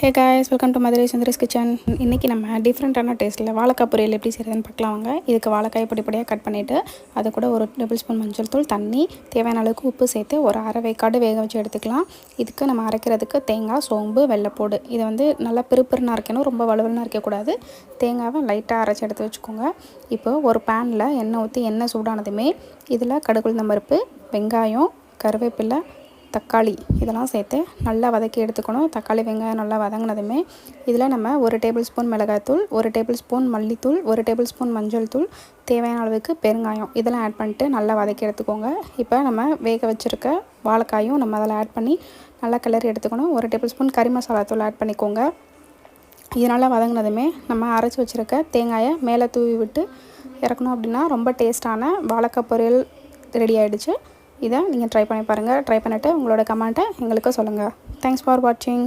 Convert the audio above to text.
Hey guys, welcome to Madurai Sundaresh kitchen. இன்றைக்கி நம்ம டிஃப்ரெண்ட்டான டேஸ்ட்டில் வாழைக்காய் பொரியல் எப்படி செய்கிறதுன்னு பார்க்கலாம் வாங்க. இதுக்கு வாழைக்காய் பொடிப்படியாக கட் பண்ணிவிட்டு அது கூட ஒரு டேபிள் ஸ்பூன் மஞ்சள் தூள், தண்ணி, தேவையான அளவுக்கு உப்பு சேர்த்து ஒரு அரை வேக்காடு வேக வச்சு எடுத்துக்கலாம். இதுக்கு நம்ம அரைக்கிறதுக்கு தேங்காய், சோம்பு, வெள்ளைப்பூடு இதை நல்லா பிறுபிறுன்னு அரைக்கணும், ரொம்ப வலுவலுன்னு அரைக்கக்கூடாது. தேங்காவை லைட்டாக அரைச்சி எடுத்து வச்சுக்கோங்க. இப்போ ஒரு பேனில் எண்ணெய் ஊற்றி எண்ணெய் சூடானதுமே இதில் கடுகு, உளுந்தம் பருப்பு, வெங்காயம், கருவேப்பிலை, தக்காளி இதெல்லாம் சேர்த்து நல்லா வதக்கி எடுத்துக்கணும். தக்காளி, வெங்காயம் நல்லா வதங்கினதுமே இதில் நம்ம ஒரு டேபிள் ஸ்பூன் மிளகாய்த்தூள், ஒரு டேபிள் ஸ்பூன் மல்லித்தூள், ஒரு டேபிள் ஸ்பூன் மஞ்சள் தூள், தேவையான அளவுக்கு பெருங்காயம் இதெல்லாம் ஆட் பண்ணிட்டு நல்லா வதக்கி எடுத்துக்கோங்க. இப்போ நம்ம வேக வச்சுருக்க வாழைக்காயும் நம்ம அதில் ஆட் பண்ணி நல்லா கிளறி எடுத்துக்கணும். ஒரு டேபிள் ஸ்பூன் கறி மசாலா தூள் ஆட் பண்ணிக்கோங்க. இது நல்லா வதங்கினதுமே நம்ம அரைச்சி வச்சுருக்க தேங்காயை மேலே தூவி விட்டு இறக்கணும். அப்படின்னா ரொம்ப டேஸ்ட்டான வாழைக்காய் பொரியல் ரெடி ஆகிடுச்சு. இதை நீங்கள் ட்ரை பண்ணி பாருங்கள். ட்ரை பண்ணிவிட்டு உங்களோட கமெண்ட்டை எங்களுக்கு சொல்லுங்கள். தேங்க்ஸ் ஃபார் வாட்சிங்.